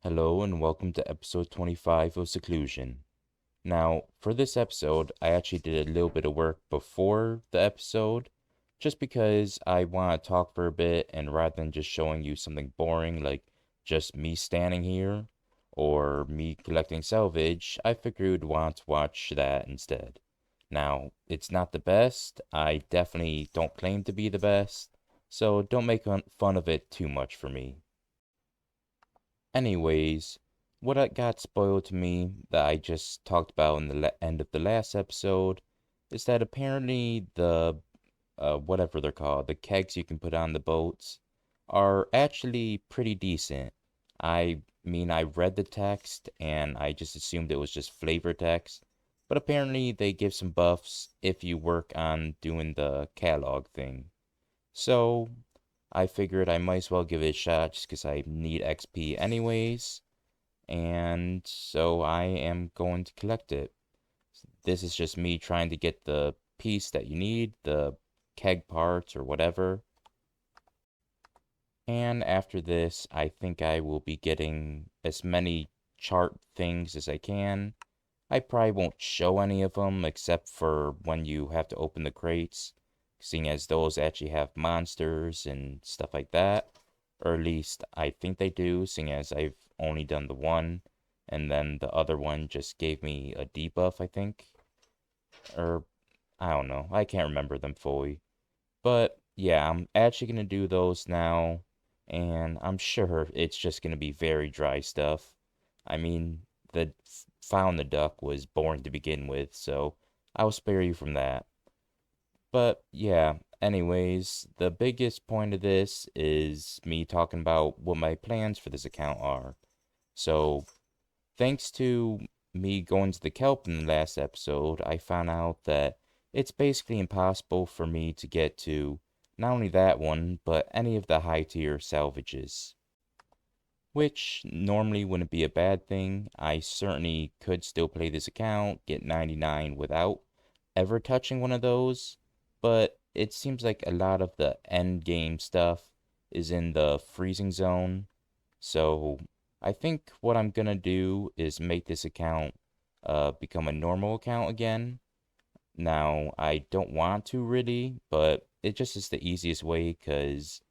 Hello and welcome to episode 25 of Seclusion. Now, for this episode, I actually did a little bit of work before the episode, just because I want to talk for a bit, and rather than just showing you something boring like just me standing here or me collecting salvage, I figured you'd want to watch that instead. Now, it's not the best, I definitely don't claim to be the best, so don't make fun of it too much for me. Anyways, what I got spoiled to me that I just talked about in the end of the last episode is that apparently the whatever they're called, the kegs you can put on the boats are actually pretty decent. I read the text and I just assumed it was just flavor text, but apparently they give some buffs if you work on doing the catalog thing. So I figured I might as well give it a shot just because I need XP anyways, and so I am going to collect it. This is just me trying to get the piece that you need, the keg parts or whatever. And after this, I think I will be getting as many chart things as I can. I probably won't show any of them except for when you have to open the crates, seeing as those actually have monsters and stuff like that. Or at least I think they do, seeing as I've only done the one, and then the other one just gave me a debuff, I think. Or I don't know, I can't remember them fully. But yeah, I'm actually gonna do those now, and I'm sure it's just gonna be very dry stuff. I mean, the found the duck was born to begin with, so I'll spare you from that. But yeah, anyways, the biggest point of this is me talking about what my plans for this account are. So, thanks to me going to the kelp in the last episode, I found out that it's basically impossible for me to get to not only that one, but any of the high tier salvages. Which normally wouldn't be a bad thing. I certainly could still play this account, get 99 without ever touching one of those, but it seems like a lot of the end game stuff is in the freezing zone. So I think what I'm gonna do is make this account become a normal account again. Now, I don't want to really, but it just is the easiest way because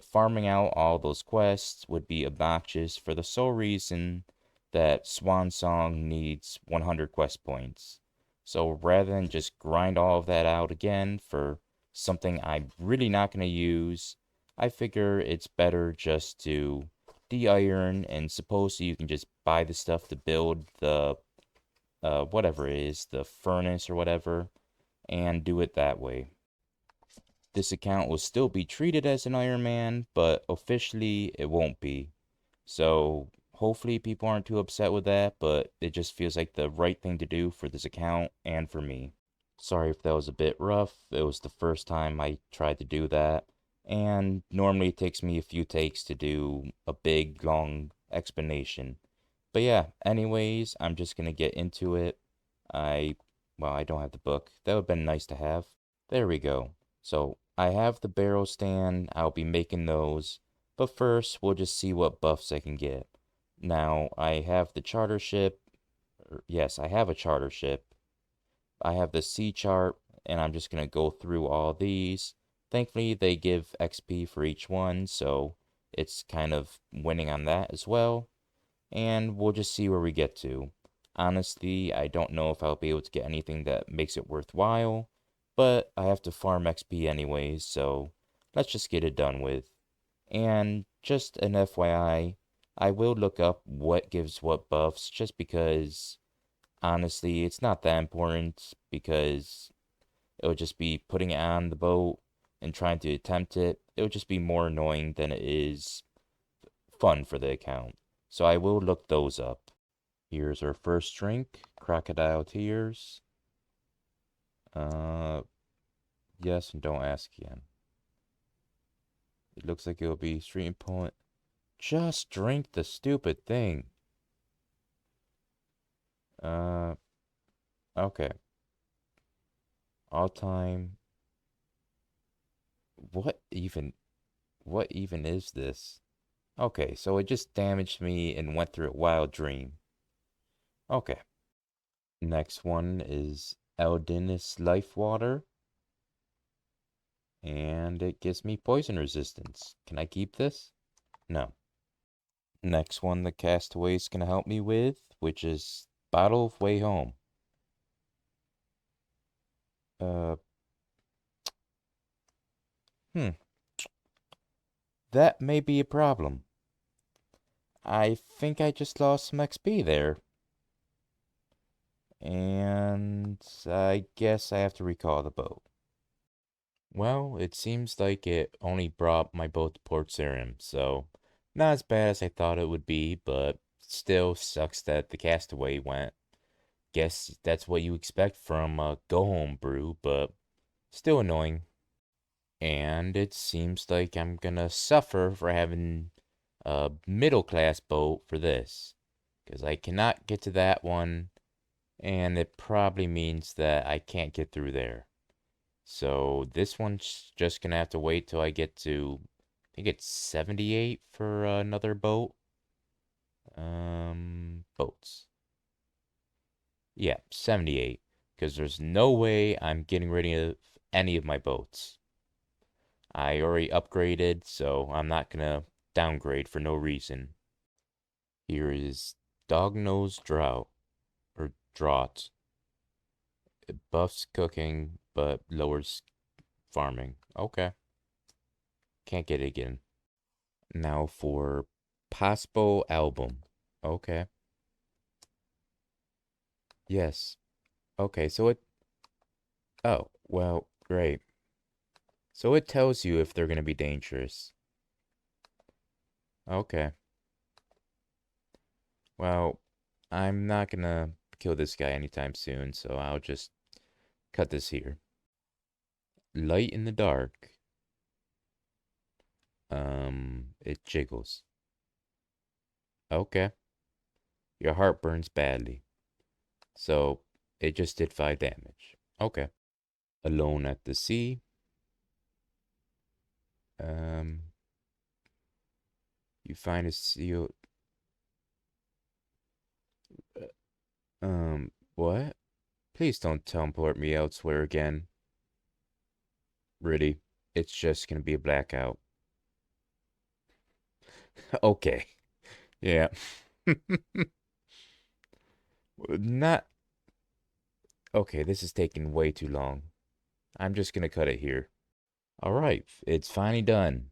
farming out all those quests would be obnoxious for the sole reason that Swan Song needs 100 quest points. So rather than just grind all of that out again for something I'm really not going to use, I figure it's better just to de-iron, and supposedly you can just buy the stuff to build the whatever it is, the furnace or whatever, and do it that way. This account will still be treated as an Iron Man, but officially it won't be. So hopefully people aren't too upset with that, but it just feels like the right thing to do for this account and for me. Sorry if that was a bit rough. It was the first time I tried to do that, and normally it takes me a few takes to do a big, long explanation. But yeah, anyways, I'm just gonna get into it. I, well, I don't have the book. That would have been nice to have. There we go. So I have the barrel stand. I'll be making those. But first, we'll just see what buffs I can get. Now, I have the charter ship. Yes, I have a charter ship. I have the sea chart, and I'm just going to go through all these. Thankfully, they give XP for each one, so it's kind of winning on that as well. And we'll just see where we get to. Honestly, I don't know if I'll be able to get anything that makes it worthwhile, but I have to farm XP anyways, so let's just get it done with. And just an FYI, I will look up what gives what buffs just because honestly, it's not that important because it'll just be putting it on the boat and trying to attempt it. It'll just be more annoying than it is fun for the account. So I will look those up. Here's our first drink, Crocodile Tears. Uh, yes, and don't ask again. It looks like it'll be stream point. Just drink the stupid thing. Uh, okay. All time. What even, what even is this? Okay, so it just damaged me and went through a wild dream. Okay. Next one is Eldinus Life Water, and it gives me poison resistance. Can I keep this? No. Next one the Castaway's gonna help me with, which is Bottle of Way Home. Uh, hmm, that may be a problem. I think I just lost some XP there, and I guess I have to recall the boat. Well, it seems like it only brought my boat to Port Sarim, so not as bad as I thought it would be, but still sucks that the Castaway went. Guess that's what you expect from a go home brew, but still annoying. And it seems like I'm gonna suffer for having a middle class boat for this, because I cannot get to that one, and it probably means that I can't get through there. So this one's just gonna have to wait till I get to, I think it's 78 for another boat. Boats. Yeah, 78. Because there's no way I'm getting rid of any of my boats. I already upgraded, so I'm not gonna downgrade for no reason. Here is Dog Nose Drought, or Drought. It buffs cooking, but lowers farming. Okay, can't get it again. Now for Possible Album. Okay, yes. Okay, so it, oh, well, great. So it tells you if they're gonna be dangerous. Okay, well, I'm not gonna kill this guy anytime soon, so I'll just cut this here. Light in the dark. It jiggles. Okay. Your heart burns badly. So it just did 5 damage. Okay. Alone at the sea. Um, you find a seal. What? Please don't teleport me elsewhere again. Really, it's just gonna be a blackout. Okay. Yeah. Not. Okay, this is taking way too long. I'm just gonna cut it here. Alright, it's finally done.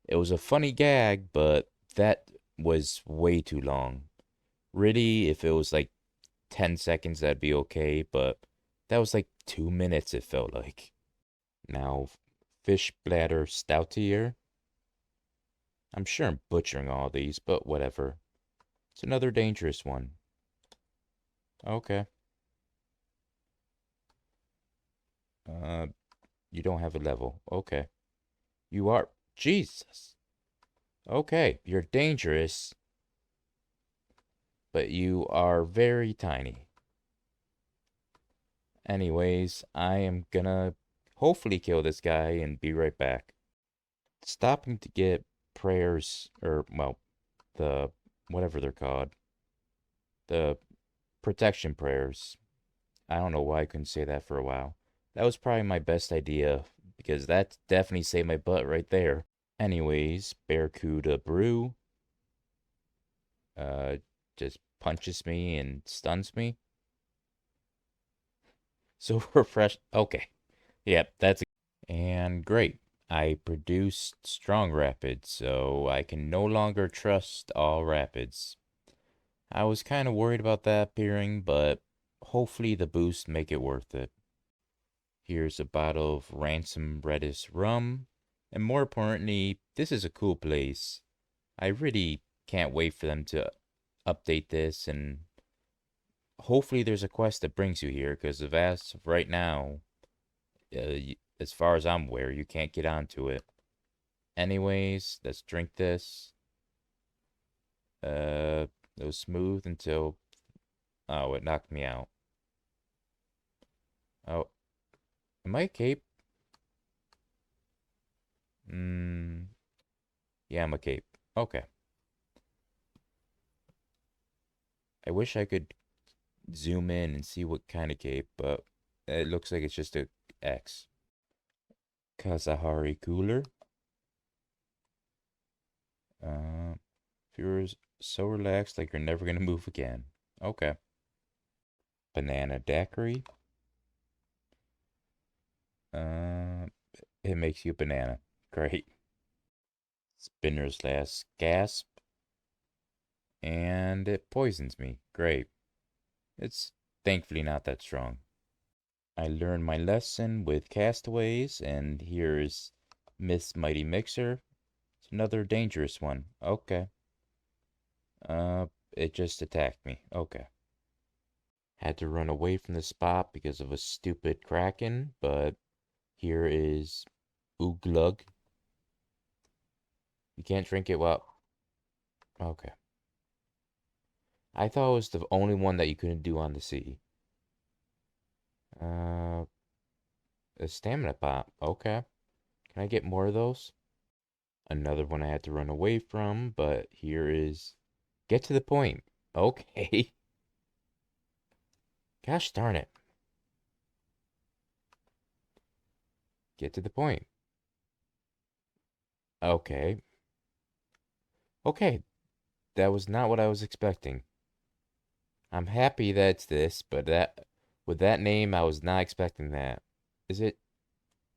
It was a funny gag, but that was way too long. Really, if it was like 10 seconds, that'd be okay, but that was like 2 minutes, it felt like. Now, fish bladder stoutier. I'm sure I'm butchering all these, but whatever. It's another dangerous one. Okay. Uh, you don't have a level. Okay. You are. Jesus. Okay, you're dangerous, but you are very tiny. Anyways, I am gonna hopefully kill this guy and be right back. Stopping to get prayers, or, well, the, whatever they're called, the protection prayers. I don't know why I couldn't say that for a while. That was probably my best idea, because that definitely saved my butt right there. Anyways, Barracuda Brew, uh, just punches me and stuns me. So refresh. Okay. Yep, that's and great. I produced strong rapids, so I can no longer trust all rapids. I was kind of worried about that appearing, but hopefully the boost make it worth it. Here's a bottle of Ransom Redis rum, and more importantly, this is a cool place. I really can't wait for them to update this, and hopefully there's a quest that brings you here, because as of right now, as far as I'm aware, you can't get onto it. Anyways, let's drink this. It was smooth until, oh, it knocked me out. Oh, am I a cape? Hmm. Yeah, I'm a cape. Okay. I wish I could zoom in and see what kind of cape, but it looks like it's just a X. Kazahari cooler. Uh, if you're so relaxed, like you're never gonna move again. Okay. Banana daiquiri. Uh, it makes you a banana. Great. Spinner's last gasp. And it poisons me. Great. It's thankfully not that strong. I learned my lesson with castaways, and here's Miss Mighty Mixer. It's another dangerous one. Okay. Uh, it just attacked me. Okay. Had to run away from the spot because of a stupid kraken, but here is Ooglug. You can't drink it well. Okay. I thought it was the only one that you couldn't do on the sea. Uh, a stamina pop. Okay. Can I get more of those? Another one I had to run away from, but here is get to the point. Okay. Gosh darn it. Get to the point. Okay. Okay. That was not what I was expecting. I'm happy that it's this, but that with that name, I was not expecting that. Is it?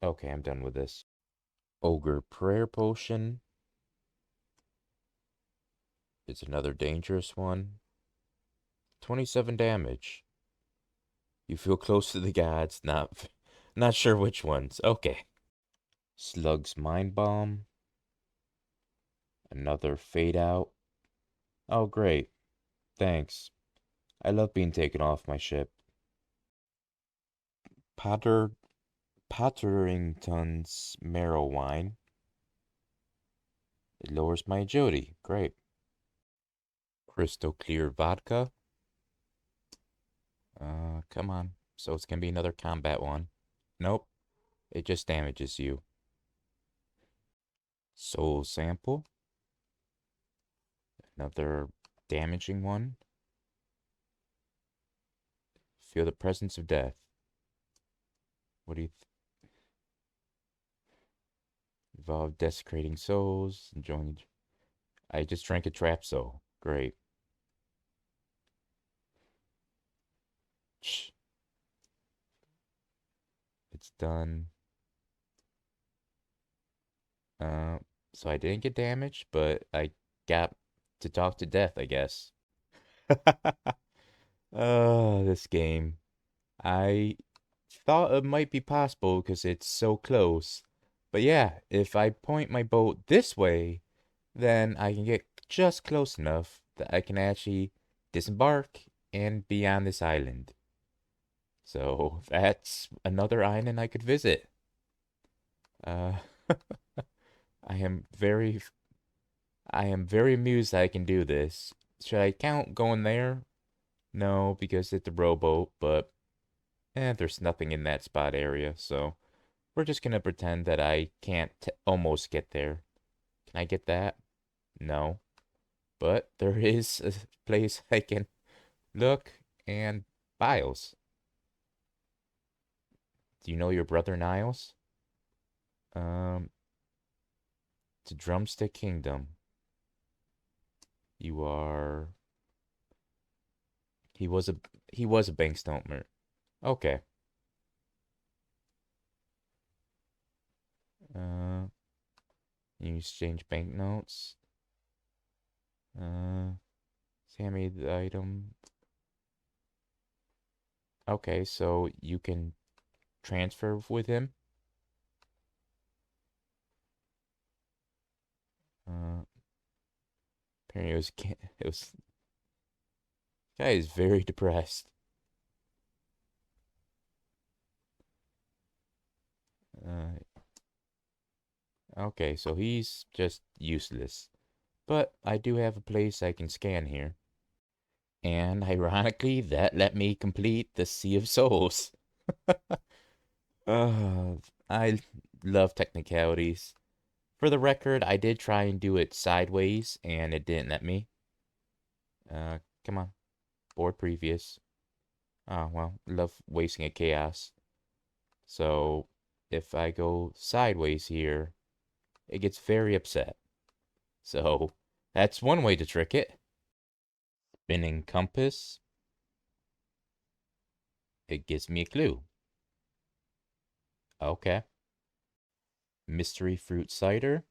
Okay, I'm done with this. Ogre Prayer Potion. It's another dangerous one. 27 damage. You feel close to the gods, not sure which ones. Okay. Slug's Mind Bomb. Another Fade Out. Oh, great. Thanks. I love being taken off my ship. Potter Potterington's Marrow Wine. It lowers my agility. Great. Crystal Clear Vodka. Come on. So it's gonna be another combat one. Nope. It just damages you. Soul Sample. Another damaging one. Feel the presence of death. What do you involve desecrating souls, enjoying. I just drank a trap soul. Great. Shh. It's done. Uh, so I didn't get damaged, but I got to talk to death, I guess. Oh, this game. I thought it might be possible because it's so close. But yeah, if I point my boat this way, then I can get just close enough that I can actually disembark and be on this island. So that's another island I could visit. Uh, I am very, I am very amused that I can do this. Should I count going there? No, because it's a rowboat, but there's nothing in that spot area, so we're just gonna pretend that I can't almost get there. Can I get that? No. But there is a place I can look and Biles. Do you know your brother Niles? Um, to Drumstick Kingdom. You are. He was a he was a bank stoner. Okay. Uh, you exchange banknotes. Uh, Sammy the item. Okay, so you can transfer with him. Uh, apparently it was guy is very depressed. Uh, okay, so he's just useless. But I do have a place I can scan here. And ironically, that let me complete the Sea of Souls. Uh, I love technicalities. For the record, I did try and do it sideways, and it didn't let me. Come on. or previous. Ah, well, love wasting a chaos. So if I go sideways here, it gets very upset. So that's one way to trick it. Spinning compass. It gives me a clue. Okay. Mystery fruit cider.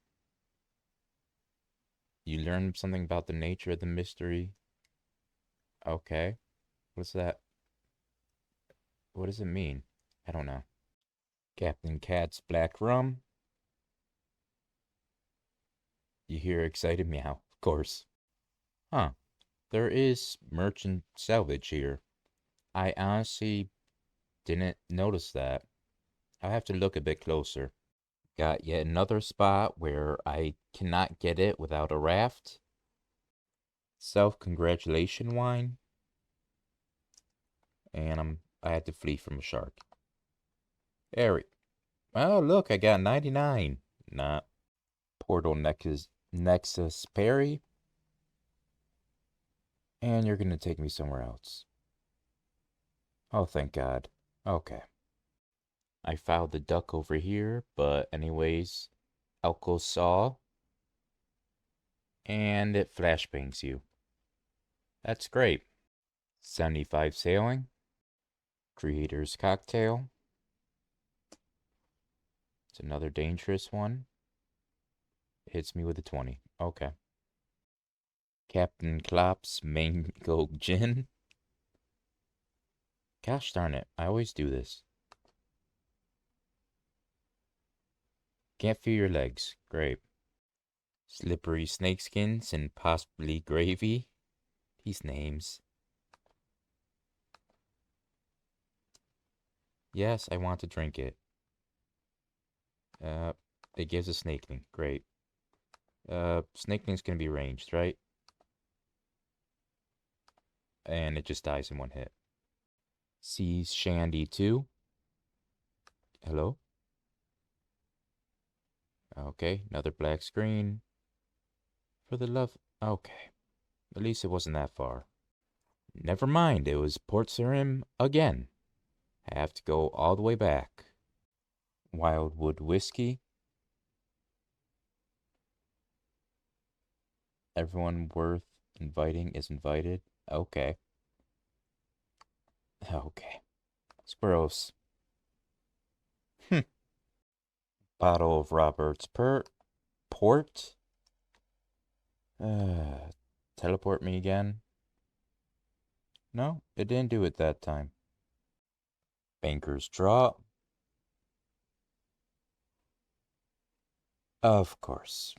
You learn something about the nature of the mystery. Okay. What's that? What does it mean? I don't know. Captain Cat's black rum. You hear excited meow, of course. Huh. There is merchant salvage here. I honestly didn't notice that. I'll have to look a bit closer. Got yet another spot where I cannot get it without a raft. Self-congratulation wine. And I had to flee from a shark. Eric. Oh, look, I got 99. Nah. Portal Nexus Perry. And you're gonna take me somewhere else. Oh, thank God. Okay. I filed the duck over here, but anyways, Elko saw, and it flashbangs you. That's great. 75 sailing. Creator's cocktail. It's another dangerous one. Hits me with a 20. Okay. Captain Klopp's mango gin. Gosh darn it, I always do this. Can't feel your legs. Great. Slippery snakeskins and possibly gravy. These names. Yes, I want to drink it. It gives a snakeling. Great. Snakeling's gonna be ranged, right? And it just dies in one hit. Sees Shandy too. Hello? Okay, another black screen. For the love... Okay. At least it wasn't that far. Never mind, it was Port Sarim again. I have to go all the way back. Wildwood Whiskey. Everyone worth inviting is invited. Okay. Okay. Squirrels. Bottle of Robert's Port. Teleport me again. No, it didn't do it that time. Banker's Draw. Of course.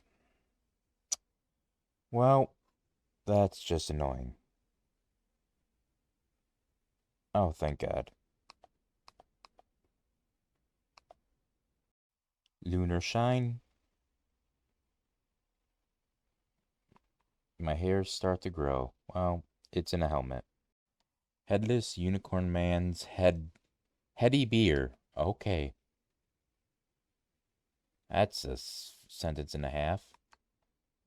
Well, that's just annoying. Oh, thank God. Lunar Shine. My hairs start to grow. Well, it's in a helmet. Headless Unicorn Man's heady beer. Okay. That's a sentence and a half.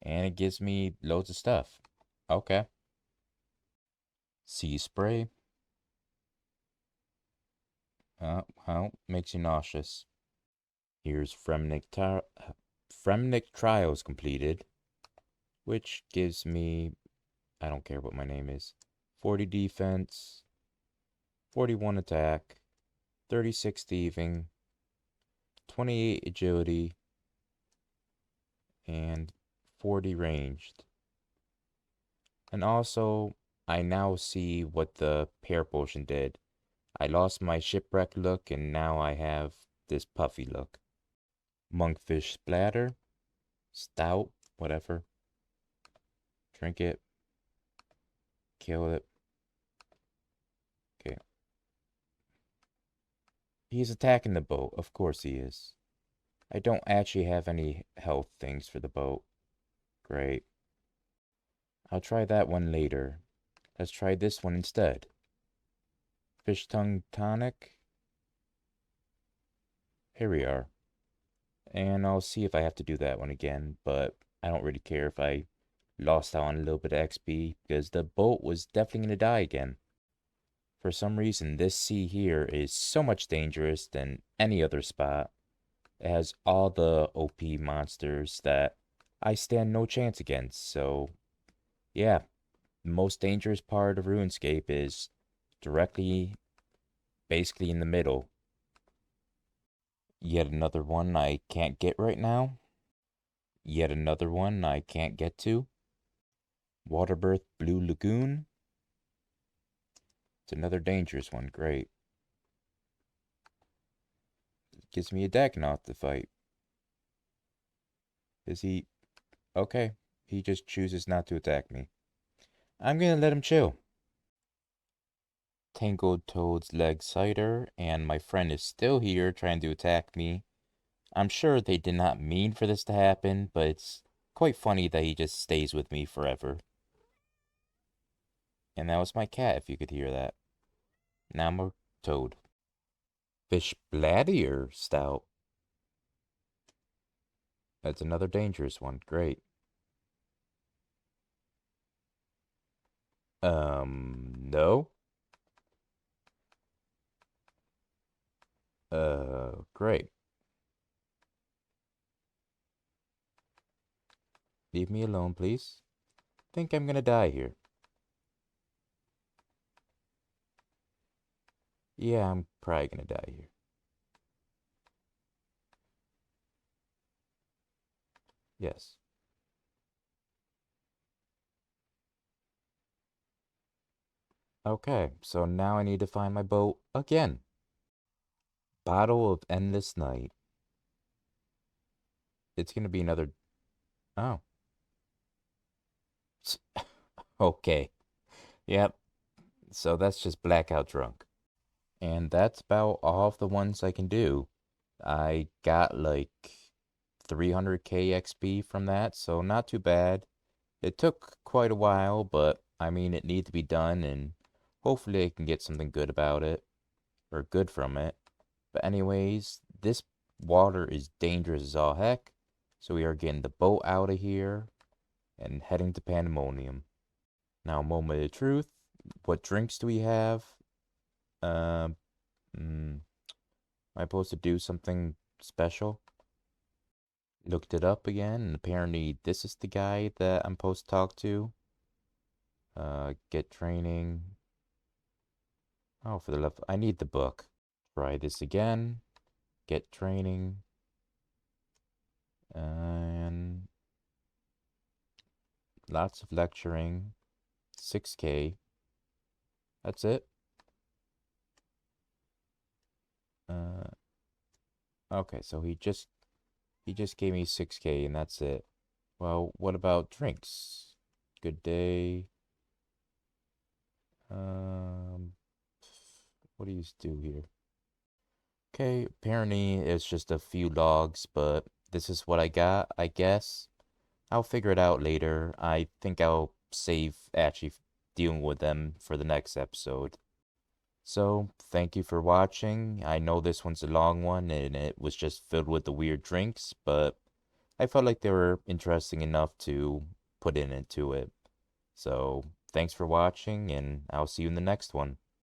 And it gives me loads of stuff. Okay. Sea spray. Well, makes you nauseous. Here's Fremnik Trials completed, which gives me, I don't care what my name is, 40 defense, 41 attack, 36 thieving, 28 agility, and 40 ranged. And also, I now see what the pear potion did. I lost my shipwreck look, and now I have this puffy look. Monkfish splatter, stout, whatever. Drink it. Kill it. Okay. He's attacking the boat. Of course he is. I don't actually have any health things for the boat. Great. I'll try that one later. Let's try this one instead. Fish tongue tonic. Here we are. And I'll see if I have to do that one again, but I don't really care if I lost out on a little bit of XP because the boat was definitely going to die again. For some reason, this sea here is so much dangerous than any other spot. It has all the OP monsters that I stand no chance against. So, yeah, the most dangerous part of RuneScape is directly, basically in the middle. Yet another one I can't get right now. Yet another one I can't get to. Waterbirth Blue Lagoon. It's another dangerous one. Great. Gives me a Dagonoth to fight. Is he... Okay. He just chooses not to attack me. I'm gonna let him chill. Tangled Toad's leg cider, and my friend is still here trying to attack me. I'm sure they did not mean for this to happen, but it's quite funny that he just stays with me forever. And that was my cat, if you could hear that. Now I'm a toad. Fish Bladier Stout. That's another dangerous one. Great. No. Great. Leave me alone, please. Think I'm gonna die here. Yeah, I'm probably gonna die here. Yes. Okay, so now I need to find my boat again. Bottle of Endless Night. It's gonna be another... Oh. Okay. Yep. So that's just blackout drunk. And that's about all of the ones I can do. I got like 300k XP from that, so not too bad. It took quite a while, but I mean, it needed to be done, and hopefully I can get something good about it, or good from it. But anyways, this water is dangerous as all heck, so we are getting the boat out of here and heading to Pandemonium. Now, moment of truth, what drinks do we have? Um, am I supposed to do something special? Looked it up again, and apparently this is the guy that I'm supposed to talk to. Get training. Oh, for the love, I need the book. Try this again. Get training. And lots of lecturing. 6k. That's it. Uh, okay, so he just gave me 6k and that's it. Well, what about drinks? Good day. Um, what do you do here? Okay, apparently it's just a few logs, but this is what I got, I guess. I'll figure it out later. I think I'll save actually dealing with them for the next episode. So, thank you for watching. I know this one's a long one and it was just filled with the weird drinks, but I felt like they were interesting enough to put into it. So, thanks for watching and I'll see you in the next one.